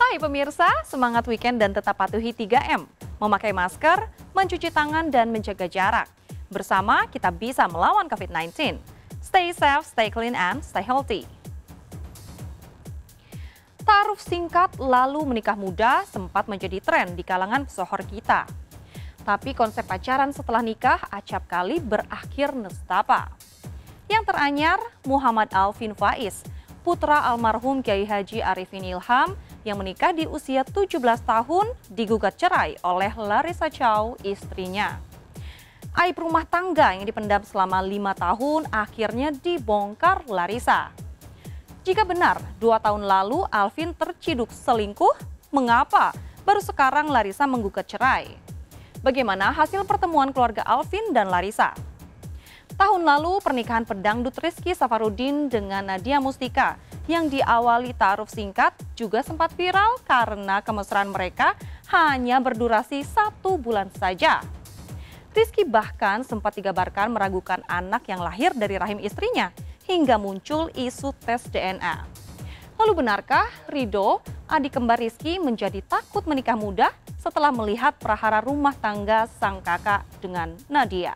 Hai pemirsa, semangat weekend dan tetap patuhi 3M. Memakai masker, mencuci tangan, dan menjaga jarak. Bersama kita bisa melawan COVID-19. Stay safe, stay clean, and stay healthy. Ta'aruf singkat lalu menikah muda sempat menjadi tren di kalangan pesohor kita. Tapi konsep pacaran setelah nikah acap kali berakhir nestapa. Yang teranyar, Muhammad Alvin Faiz, putra almarhum Kiai Haji Arifin Ilham yang menikah di usia 17 tahun digugat cerai oleh Larissa Chow, istrinya. Aib rumah tangga yang dipendam selama 5 tahun akhirnya dibongkar Larissa. Jika benar 2 tahun lalu Alvin terciduk selingkuh, mengapa baru sekarang Larissa menggugat cerai? Bagaimana hasil pertemuan keluarga Alvin dan Larissa? Tahun lalu pernikahan pedangdut Rizky Safarudin dengan Nadia Mustika yang diawali ta'aruf singkat juga sempat viral karena kemesraan mereka hanya berdurasi 1 bulan saja. Rizky bahkan sempat digabarkan meragukan anak yang lahir dari rahim istrinya hingga muncul isu tes DNA. Lalu benarkah Rido, adik kembar Rizky, menjadi takut menikah muda setelah melihat prahara rumah tangga sang kakak dengan Nadia?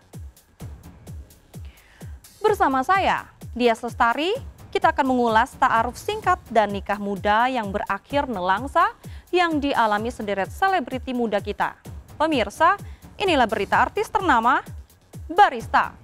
Bersama saya, Dias Lestari, kita akan mengulas ta'aruf singkat dan nikah muda yang berakhir nelangsa yang dialami sederet selebriti muda kita. Pemirsa, inilah berita artis ternama, Barista.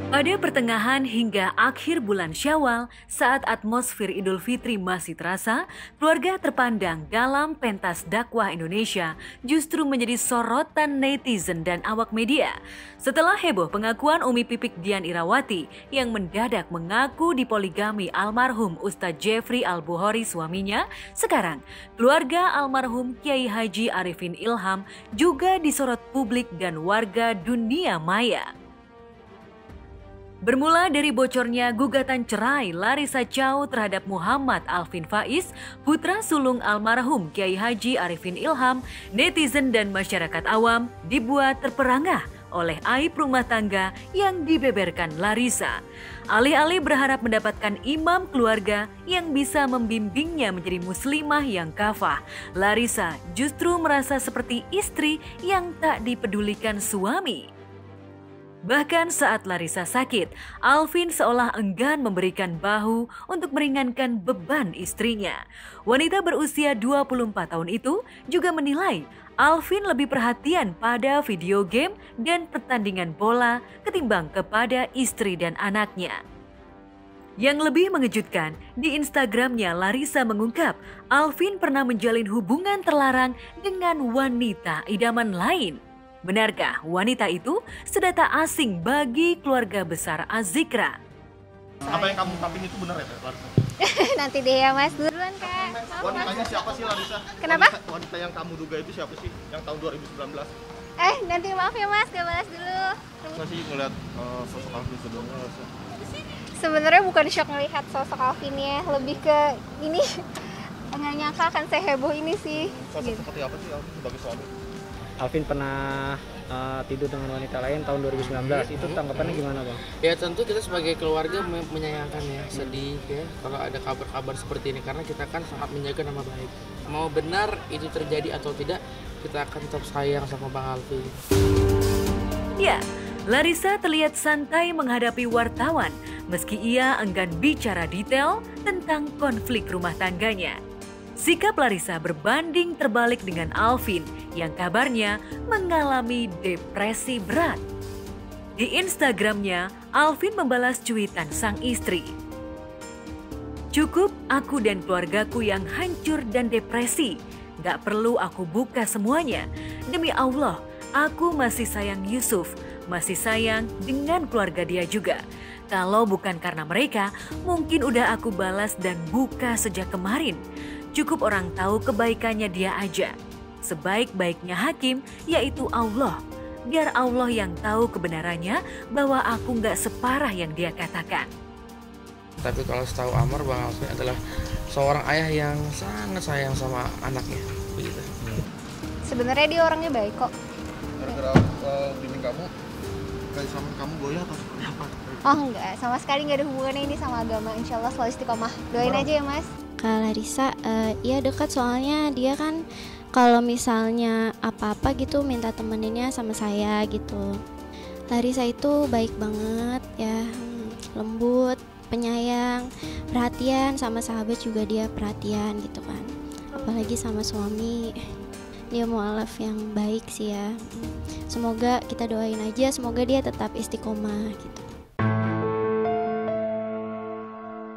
Pada pertengahan hingga akhir bulan Syawal, saat atmosfer Idul Fitri masih terasa, keluarga terpandang dalam pentas dakwah Indonesia justru menjadi sorotan netizen dan awak media. Setelah heboh pengakuan Umi Pipik Dian Irawati yang mendadak mengaku dipoligami almarhum Ustadz Jeffrey Al-Bukhari suaminya, sekarang keluarga almarhum Kiai Haji Arifin Ilham juga disorot publik dan warga dunia maya. Bermula dari bocornya gugatan cerai Larissa Chow terhadap Muhammad Alvin Faiz, putra sulung almarhum Kiai Haji Arifin Ilham, netizen dan masyarakat awam dibuat terperangah oleh aib rumah tangga yang dibeberkan Larissa. Alih-alih berharap mendapatkan imam keluarga yang bisa membimbingnya menjadi muslimah yang kafah, Larissa justru merasa seperti istri yang tak dipedulikan suami. Bahkan saat Larissa sakit, Alvin seolah enggan memberikan bahu untuk meringankan beban istrinya. Wanita berusia 24 tahun itu juga menilai Alvin lebih perhatian pada video game dan pertandingan bola ketimbang kepada istri dan anaknya. Yang lebih mengejutkan, di Instagramnya Larissa mengungkap Alvin pernah menjalin hubungan terlarang dengan wanita idaman lain. Benarkah wanita itu sudah tak asing bagi keluarga besar Azikra? Apa yang kamu ungkapin itu benar ya, Larissa? Nanti deh ya Mas, duluan Kak. Wanitanya siapa sih, Larissa? Kenapa? Wanita yang kamu duga itu siapa sih? Yang tahun 2019? Nanti maaf ya Mas, gak balas dulu. Nggak sih ngeliat sosok Alvin sebelumnya, Larissa? Sebenarnya bukan shock ngelihat sosok Alvinnya, lebih ke ini nggak nyangka akan seheboh ini sih. Sosok seperti apa sih Alvin sebagai suami? Alvin pernah tidur dengan wanita lain tahun 2019. Itu tanggapannya gimana, Bang? Ya tentu kita sebagai keluarga menyayangkan ya, sedih ya kalau ada kabar-kabar seperti ini karena kita kan sangat menjaga nama baik. Mau benar itu terjadi atau tidak, kita akan tetap sayang sama Bang Alvin. Ya, Larissa terlihat santai menghadapi wartawan meski ia enggan bicara detail tentang konflik rumah tangganya. Sikap Larissa berbanding terbalik dengan Alvin yang kabarnya mengalami depresi berat. Di Instagramnya, Alvin membalas cuitan sang istri. "Cukup aku dan keluargaku yang hancur dan depresi. Gak perlu aku buka semuanya. Demi Allah, aku masih sayang Yusuf, masih sayang dengan keluarga dia juga. Kalau bukan karena mereka, mungkin udah aku balas dan buka sejak kemarin. Cukup orang tahu kebaikannya dia aja. Sebaik-baiknya hakim yaitu Allah. Biar Allah yang tahu kebenarannya bahwa aku nggak separah yang dia katakan." Tapi kalau setahu Amar, Bang Alvin adalah seorang ayah yang sangat sayang sama anaknya, begitu. Sebenarnya dia orangnya baik kok. Gara-gara bimbing kamu keislaman kamu goyah atau seperti apa? Oh enggak, sama sekali nggak ada hubungannya ini sama agama. Insya Allah selalu istiqomah. Doain aja ya Mas. Kak Larissa, ya dekat soalnya dia kan kalau misalnya apa-apa gitu minta temeninnya sama saya gitu. Larissa itu baik banget ya, lembut, penyayang, perhatian, sama sahabat juga dia perhatian gitu kan. Apalagi sama suami, dia mualaf yang baik sih ya. Semoga kita doain aja, semoga dia tetap istiqomah gitu.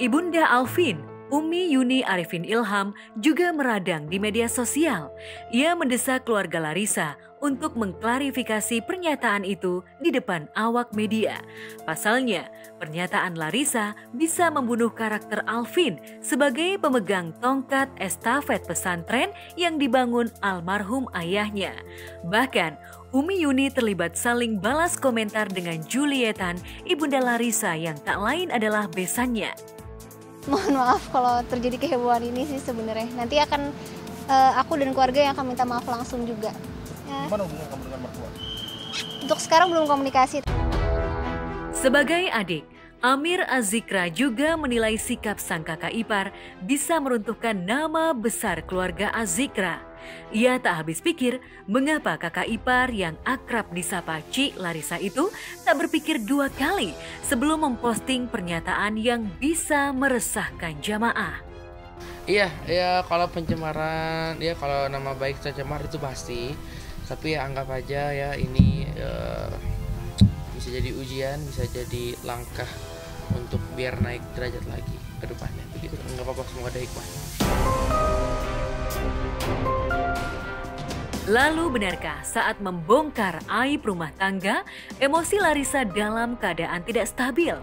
Ibunda Alvin, Umi Yuni Arifin Ilham juga meradang di media sosial. Ia mendesak keluarga Larissa untuk mengklarifikasi pernyataan itu di depan awak media. Pasalnya, pernyataan Larissa bisa membunuh karakter Alvin sebagai pemegang tongkat estafet pesantren yang dibangun almarhum ayahnya. Bahkan, Umi Yuni terlibat saling balas komentar dengan Julietan, ibunda Larissa yang tak lain adalah besannya. Mohon maaf kalau terjadi kehebohan ini sih sebenarnya. Nanti akan aku dan keluarga yang akan minta maaf langsung juga. Ya. Gimana hubungan kamu dengan mertua? Untuk sekarang belum komunikasi. Sebagai adik, Amir Azikra juga menilai sikap sang kakak ipar bisa meruntuhkan nama besar keluarga Azikra. Ia tak habis pikir mengapa kakak ipar yang akrab disapa Ci Larissa itu tak berpikir dua kali sebelum memposting pernyataan yang bisa meresahkan jamaah. Iya, ya kalau pencemaran, ya kalau nama baik tercemar itu pasti. Tapi ya anggap aja ya ini bisa jadi ujian, bisa jadi langkah untuk biar naik derajat lagi ke depannya. Begitu, nggak apa-apa, semoga ada hikmah. Lalu benarkah saat membongkar aib rumah tangga, emosi Larissa dalam keadaan tidak stabil?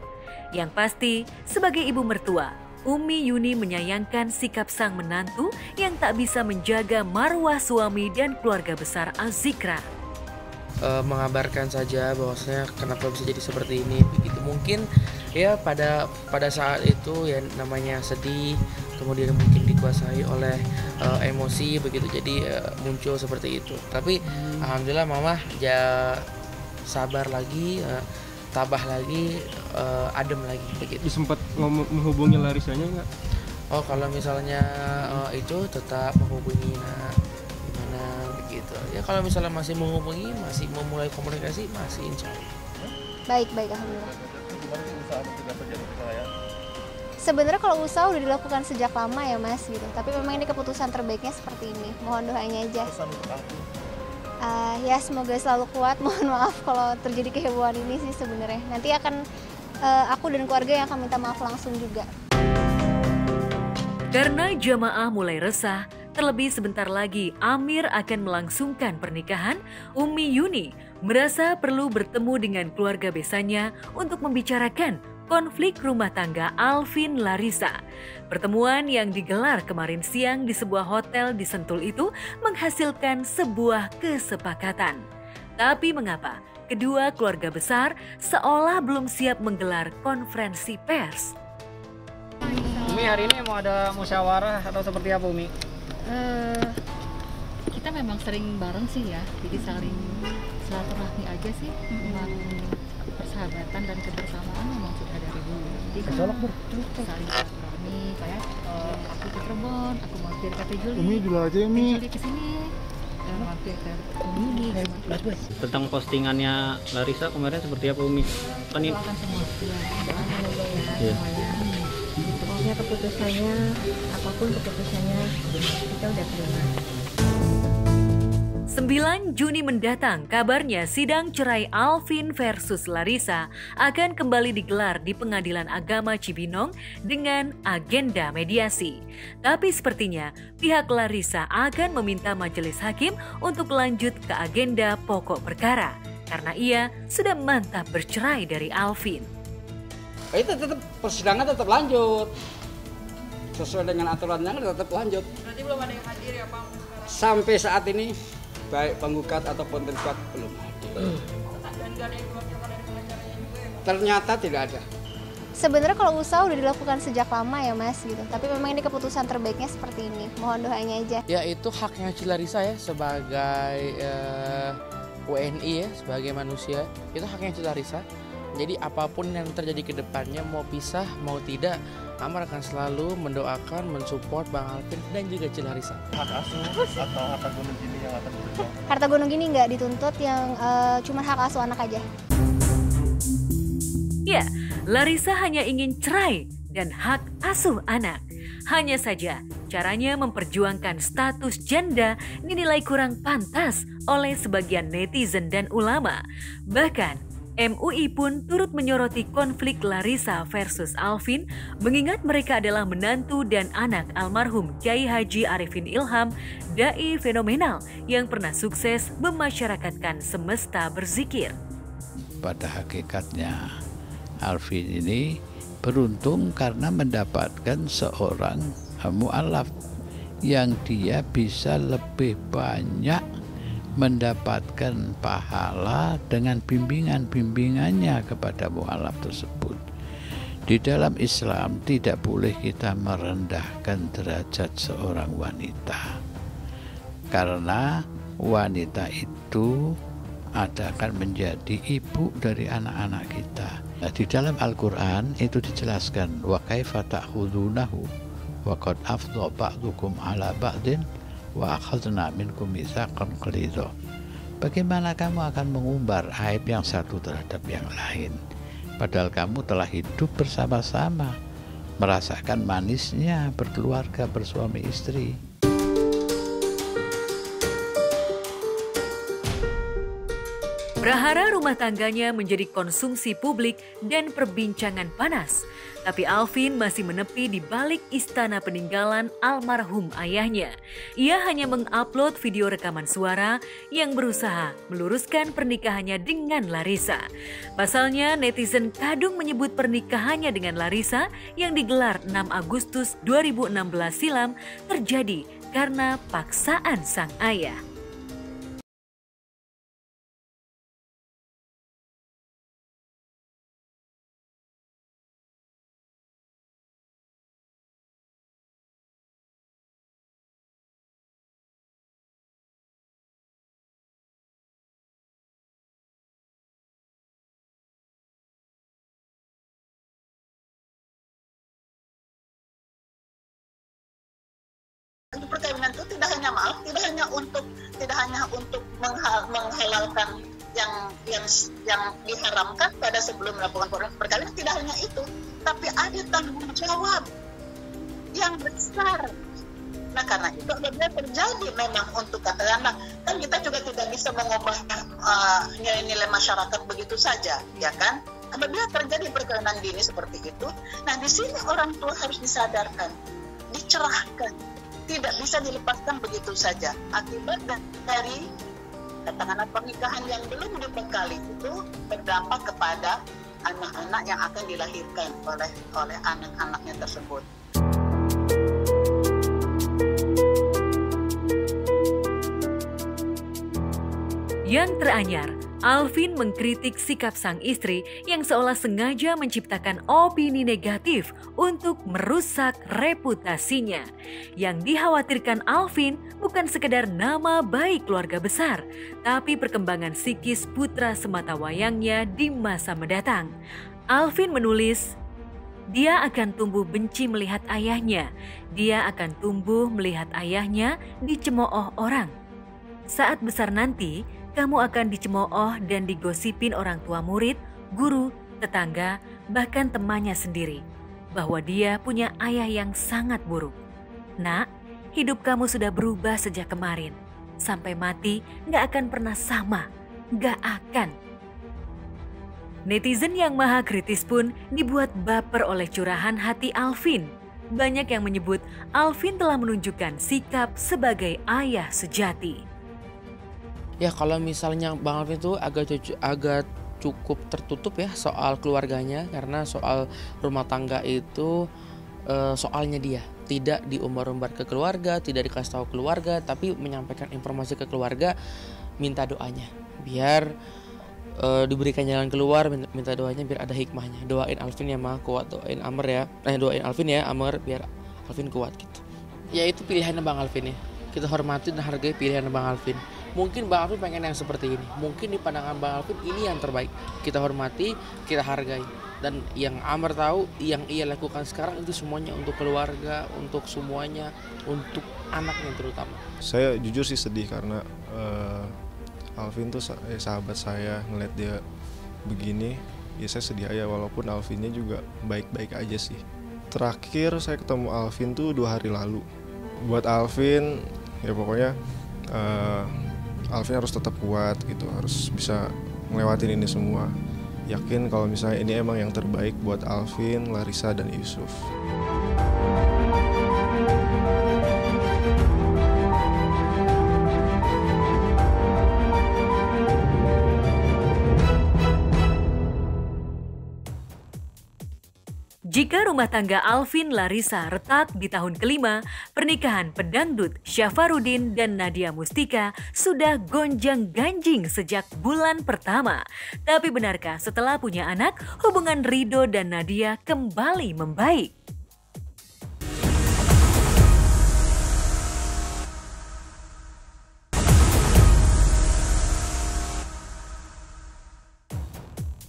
Yang pasti, sebagai ibu mertua, Umi Yuni menyayangkan sikap sang menantu yang tak bisa menjaga marwah suami dan keluarga besar Azikra. Mengabarkan saja bahwasanya kenapa bisa jadi seperti ini, begitu. Mungkin ya pada saat itu ya namanya sedih, kemudian mungkin dikuasai oleh emosi begitu, jadi muncul seperti itu. Tapi alhamdulillah mama ya sabar lagi, tabah lagi, adem lagi begitu. Sempat menghubungi Larissanya nggak? Oh kalau misalnya itu tetap menghubungi gimana begitu. Ya kalau misalnya masih menghubungi, masih memulai komunikasi, masih insya Allah. Baik, alhamdulillah. Gimana sih usaha mencegah terjadi perceraian? Sebenarnya kalau usaha udah dilakukan sejak lama ya Mas gitu. Tapi memang ini keputusan terbaiknya seperti ini. Mohon doanya aja. Pesan untuk aku. Ya semoga selalu kuat. Mohon maaf kalau terjadi kehebohan ini sih sebenarnya. Nanti akan aku dan keluarga yang akan minta maaf langsung juga. Karena jamaah mulai resah, terlebih sebentar lagi Amir akan melangsungkan pernikahan, Umi Yuni merasa perlu bertemu dengan keluarga besannya untuk membicarakan konflik rumah tangga Alvin Larissa. Pertemuan yang digelar kemarin siang di sebuah hotel di Sentul itu menghasilkan sebuah kesepakatan. Tapi mengapa kedua keluarga besar seolah belum siap menggelar konferensi pers? Umi hari ini mau ada musyawarah atau seperti apa Umi? Kita memang sering bareng sih ya, jadi saling silaturahmi aja sih, memang persahabatan dan kebersamaan memang sudah dari dulu. Jadi saling silaturahmi, kayak aku ke Cirebon, aku mampir ke Juli. Umi dulu aja Umi. Juli kesini, mampir ke Umi. Tentang postingannya Larissa kemarin seperti apa Umi? Kan ini Doakan semua, Iya. Pokoknya keputusannya, apapun keputusannya, kita udah terima. 9 Juni mendatang, kabarnya sidang cerai Alvin versus Larissa akan kembali digelar di Pengadilan Agama Cibinong dengan agenda mediasi. Tapi sepertinya pihak Larissa akan meminta majelis hakim untuk lanjut ke agenda pokok perkara karena ia sudah mantap bercerai dari Alvin. Itu tetap persidangan tetap lanjut sesuai dengan aturannya, tetap lanjut. Berarti belum ada yang hadir ya Pak? Sampai saat ini baik penggugat ataupun tergugat belum hadir. Ternyata tidak ada. Sebenarnya kalau usaha udah dilakukan sejak lama ya Mas gitu. Tapi memang ini keputusan terbaiknya seperti ini. Mohon doanya aja. Ya itu haknya Ci Larissa ya sebagai WNI ya, sebagai manusia, itu haknya Siti Larissa. Jadi apapun yang terjadi ke depannya, mau pisah, mau tidak, Amar akan selalu mendoakan, mensupport Bang Alvin dan juga Siti Larissa. Hak asuh atau harta gunung gini yang akan dituntut? Harta gunung gini nggak dituntut, yang cuma hak asuh anak aja. Ya, Larissa hanya ingin cerai dan hak asuh anak. Hanya saja, caranya memperjuangkan status janda dinilai kurang pantas oleh sebagian netizen dan ulama. Bahkan, MUI pun turut menyoroti konflik Larissa versus Alvin, mengingat mereka adalah menantu dan anak almarhum Kiai Haji Arifin Ilham, dai fenomenal yang pernah sukses memasyarakatkan semesta berzikir. Pada hakikatnya, Alvin ini beruntung karena mendapatkan seorang mu'alaf yang dia bisa lebih banyak mendapatkan pahala dengan bimbingannya kepada mu'alaf tersebut. Di dalam Islam tidak boleh kita merendahkan derajat seorang wanita, karena wanita itu akan menjadi ibu dari anak-anak kita. Nah, di dalam Al-Quran itu dijelaskan wa kaifa ta'khudunahu wa qad afdha ba'dukum ala ba'din wa akhadna minkum mitsaqan ghalidha. Bagaimana kamu akan mengumbar aib yang satu terhadap yang lain, padahal kamu telah hidup bersama-sama, merasakan manisnya berkeluarga bersuami istri. Prahara rumah tangganya menjadi konsumsi publik dan perbincangan panas. Tapi Alvin masih menepi di balik istana peninggalan almarhum ayahnya. Ia hanya mengupload video rekaman suara yang berusaha meluruskan pernikahannya dengan Larissa. Pasalnya, netizen kadung menyebut pernikahannya dengan Larissa yang digelar 6 Agustus 2016 silam terjadi karena paksaan sang ayah. Perkawinan itu tidak hanya untuk menghalalkan yang diharamkan pada sebelum melakukan perkawinan, tidak hanya itu, tapi ada tanggung jawab yang besar. Nah, karena itu apabila terjadi memang untuk katakanlah, kan kita juga tidak bisa mengubah nilai-nilai masyarakat begitu saja, ya kan? Apabila terjadi perkawinan dini seperti itu, nah di sini orang tua harus disadarkan, dicerahkan. Tidak bisa dilepaskan begitu saja. Akibat dari katakanlah pernikahan yang belum dibekali itu berdampak kepada anak-anak yang akan dilahirkan oleh anak-anaknya tersebut. Yang teranyar, Alvin mengkritik sikap sang istri yang seolah sengaja menciptakan opini negatif untuk merusak reputasinya. Yang dikhawatirkan Alvin bukan sekedar nama baik keluarga besar, tapi perkembangan psikis putra sematawayangnya di masa mendatang. Alvin menulis, dia akan tumbuh benci melihat ayahnya. Dia akan tumbuh melihat ayahnya dicemooh orang. Saat besar nanti, kamu akan dicemooh dan digosipin orang tua murid, guru, tetangga, bahkan temannya sendiri, bahwa dia punya ayah yang sangat buruk. Nak, hidup kamu sudah berubah sejak kemarin. Sampai mati gak akan pernah sama, gak akan. Netizen yang maha kritis pun dibuat baper oleh curahan hati Alvin. Banyak yang menyebut Alvin telah menunjukkan sikap sebagai ayah sejati. Ya, kalau misalnya Bang Alvin itu agak cukup tertutup ya soal keluarganya, karena soal rumah tangga itu soalnya dia tidak diumbar-umbar ke keluarga, tidak dikasih tahu keluarga, tapi menyampaikan informasi ke keluarga, minta doanya biar diberikan jalan keluar, minta doanya biar ada hikmahnya. Doain Alvin ya Ma, kuat, doain Amr ya, doain Alvin ya Amr biar Alvin kuat gitu. Ya itu pilihannya Bang Alvin ya. Kita hormati dan hargai pilihan Bang Alvin. Mungkin Bang Alvin pengen yang seperti ini. Mungkin di pandangan Bang Alvin ini yang terbaik. Kita hormati, kita hargai. Dan yang Amar tahu, yang ia lakukan sekarang itu semuanya untuk keluarga, untuk semuanya, untuk anaknya terutama. Saya jujur sih sedih karena Alvin tuh sahabat saya, ngeliat dia begini, ya saya sedih aja, walaupun Alvinnya juga baik-baik aja sih. Terakhir saya ketemu Alvin tuh 2 hari lalu. Buat Alvin, ya pokoknya Alvin harus tetap kuat gitu, harus bisa ngelewatin ini semua. Yakin kalau misalnya ini emang yang terbaik buat Alvin, Larissa, dan Yusuf. Jika rumah tangga Alvin Larissa retak di tahun kelima, pernikahan pedangdut Syafarudin dan Nadia Mustika sudah gonjang-ganjing sejak bulan pertama. Tapi benarkah setelah punya anak, hubungan Ridho dan Nadia kembali membaik?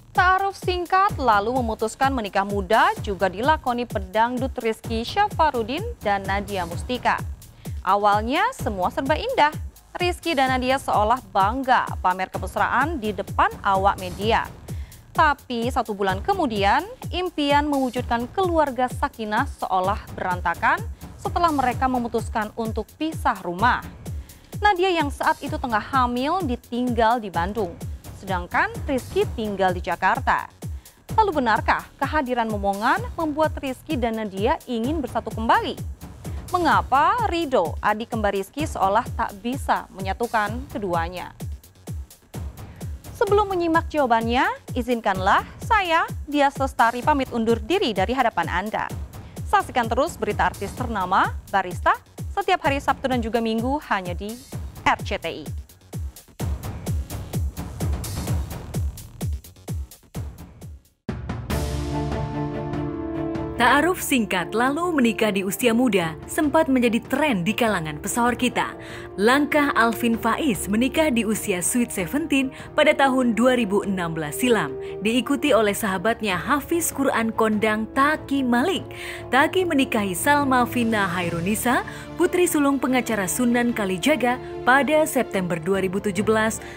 Ta'aruf singkat lalu memutuskan menikah muda juga dilakoni pedangdut Rizky Syafarudin dan Nadia Mustika. Awalnya semua serba indah. Rizky dan Nadia seolah bangga pamer kemesraan di depan awak media. Tapi 1 bulan kemudian, impian mewujudkan keluarga sakinah seolah berantakan setelah mereka memutuskan untuk pisah rumah. Nadia yang saat itu tengah hamil ditinggal di Bandung. Sedangkan Rizky tinggal di Jakarta. Lalu benarkah kehadiran momongan membuat Rizky dan Nadia ingin bersatu kembali? Mengapa Ridho, adik kembar Rizky, seolah tak bisa menyatukan keduanya? Sebelum menyimak jawabannya, izinkanlah saya, Dias Lestari, pamit undur diri dari hadapan Anda. Saksikan terus berita artis ternama, Barista, setiap hari Sabtu dan juga Minggu hanya di RCTI. Ta'aruf singkat lalu menikah di usia muda sempat menjadi tren di kalangan pesohor kita. Langkah Alvin Faiz menikah di usia Sweet 17 pada tahun 2016 silam diikuti oleh sahabatnya Hafiz Quran kondang Taki Malik. Taki menikahi Salma Vina Hairunisa, putri sulung pengacara Sunan Kalijaga pada September 2017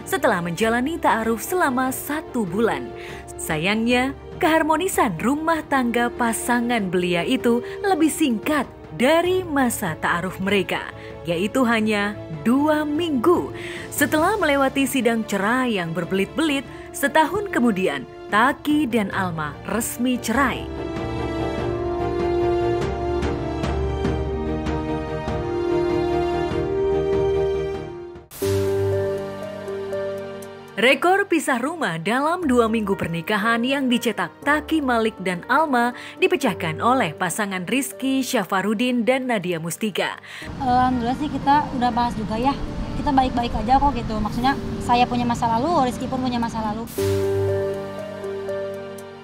setelah menjalani ta'aruf selama 1 bulan. Sayangnya, keharmonisan rumah tangga pasangan belia itu lebih singkat dari masa ta'aruf mereka, yaitu hanya 2 minggu. Setelah melewati sidang cerai yang berbelit-belit, setahun kemudian Taki dan Alma resmi cerai. Rekor pisah rumah dalam 2 minggu pernikahan yang dicetak Taki Malik dan Alma dipecahkan oleh pasangan Rizky Syafarudin dan Nadia Mustika. Alhamdulillah sih kita udah bahas juga ya, kita baik-baik aja kok gitu. Maksudnya saya punya masa lalu, Rizky pun punya masa lalu.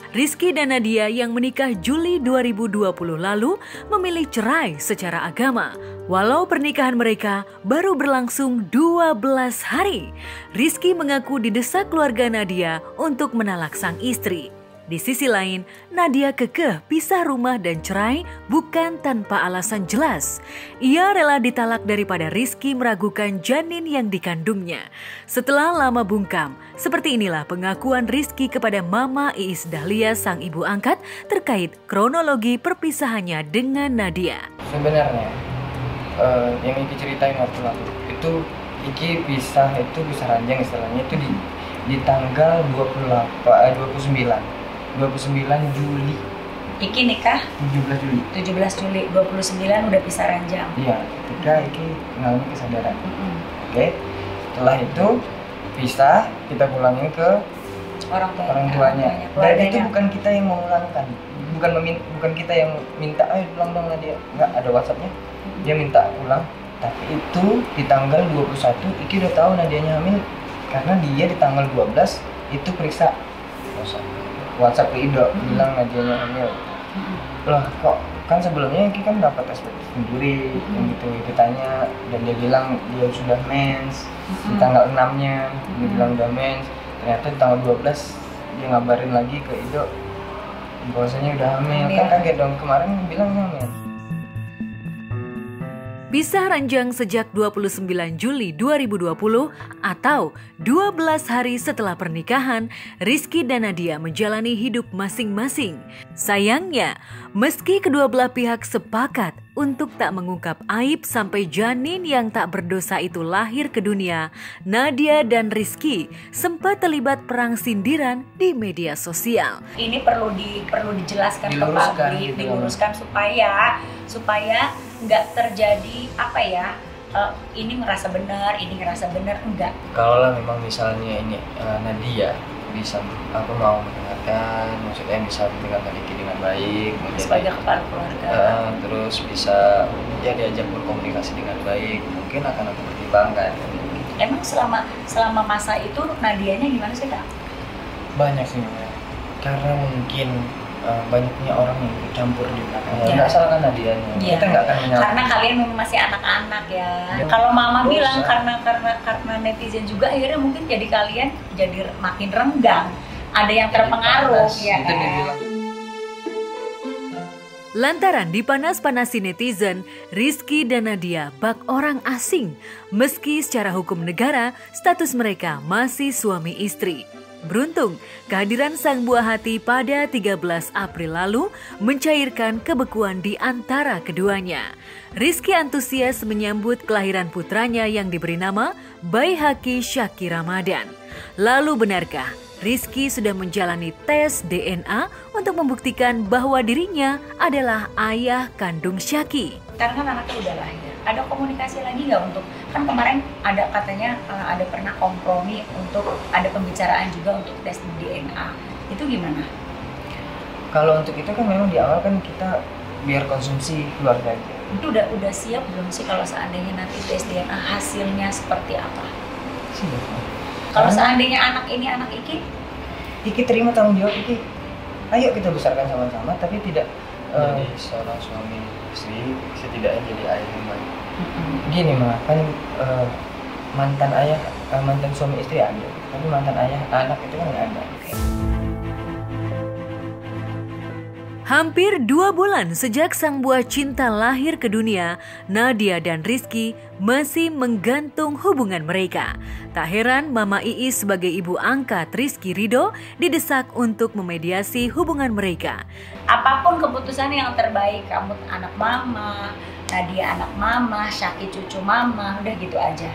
Rizky dan Nadia yang menikah Juli 2020 lalu memilih cerai secara agama. Walau pernikahan mereka baru berlangsung 12 hari, Rizky mengaku didesak keluarga Nadia untuk menalak sang istri. Di sisi lain, Nadia kekeh pisah rumah dan cerai bukan tanpa alasan jelas. Ia rela ditalak daripada Rizky meragukan janin yang dikandungnya. Setelah lama bungkam, seperti inilah pengakuan Rizky kepada Mama Iis Dahlia sang ibu angkat terkait kronologi perpisahannya dengan Nadia. Sebenarnya yang Iki ceritain waktu lalu itu Iki pisah ranjang istilahnya itu di tanggal 29 Juli. Iki nikah 17 Juli. 17 Juli, 29 udah pisah ranjang. Iya, ketika Iki mengalami kesadaran. Oke. Setelah itu pisah, kita pulangin ke orang tuanya. Dan itu bukan kita yang memulangkan. Bukan kita yang minta, ayo pulang dong Nadia. Enggak, ada WhatsApp-nya. Dia minta pulang. Tapi itu di tanggal 21 Iki udah tahu Nadianya hamil karena dia di tanggal 12 itu periksa WhatsApp ke Ido bilang Nadianya hamil. Loh kok kan sebelumnya Ki kan dapat tes sendiri yang gitu, ditanya dan dia bilang dia sudah mens di tanggal 6-nya, dia bilang udah mens. Ternyata di tanggal 12 dia ngabarin lagi ke Ido bahwasanya udah hamil. Kan kaget dong, kemarin bilangnya mens. Pisah ranjang sejak 29 Juli 2020 atau 12 hari setelah pernikahan, Rizky dan Nadia menjalani hidup masing-masing. Sayangnya, meski kedua belah pihak sepakat untuk tak mengungkap aib sampai janin yang tak berdosa itu lahir ke dunia, Nadia dan Rizky sempat terlibat perang sindiran di media sosial. Ini perlu dijelaskan ke publik, diluruskan supaya nggak terjadi ini ngerasa benar, enggak. Kalau lah memang misalnya ini Nadia bisa mau mendengarkan, maksudnya bisa mendengarkan Iki dengan baik, sebagai kepala keluarga, terus bisa ya diajak berkomunikasi dengan baik, mungkin akan aku pertimbangkan. Emang selama masa itu Nadianya gimana sih Kak? Banyak sih, karena mungkin banyaknya orang yang bercampur di belakangnya. Nggak salah kan Nadianya. Kita nggak akan menyalahkan. Karena kalian memang masih anak-anak ya. Kalau Mama bilang karena netizen juga akhirnya mungkin jadi kalian jadi makin renggang. Ada yang terpengaruh ya kan. Lantaran dipanas-panasi netizen, Rizky dan Nadia bak orang asing. Meski secara hukum negara, status mereka masih suami istri. Beruntung, kehadiran sang buah hati pada 13 April lalu mencairkan kebekuan di antara keduanya. Rizky antusias menyambut kelahiran putranya yang diberi nama Baihaqi Syaki Ramadan. Lalu benarkah Rizky sudah menjalani tes DNA untuk membuktikan bahwa dirinya adalah ayah kandung Syaki? Karena kan anaknya udah lahir. Ada komunikasi lagi nggak untuk, kan kemarin ada katanya ada pernah kompromi untuk ada pembicaraan juga untuk tes DNA. Itu gimana? Kalau untuk itu kan memang di awal kan kita biar konsumsi keluarga aja. Itu udah siap belum sih kalau seandainya nanti tes DNA hasilnya seperti apa? Siap. Kalau seandainya anak ini anak Iki terima tanggung jawab Iki. Ayo kita besarkan sama-sama, tapi tidak jadi seorang suami istri, setidaknya jadi ayah yang baik. Gini mah, kan mantan suami istri ada, tapi mantan ayah anak itu kan nggak ada. Hampir 2 bulan sejak sang buah cinta lahir ke dunia, Nadia dan Rizky masih menggantung hubungan mereka. Tak heran Mama Iis sebagai ibu angkat Rizky Ridho didesak untuk memediasi hubungan mereka. Apapun keputusan yang terbaik, kamu anak mama, Nadia anak mama, Syaki cucu mama, udah gitu aja.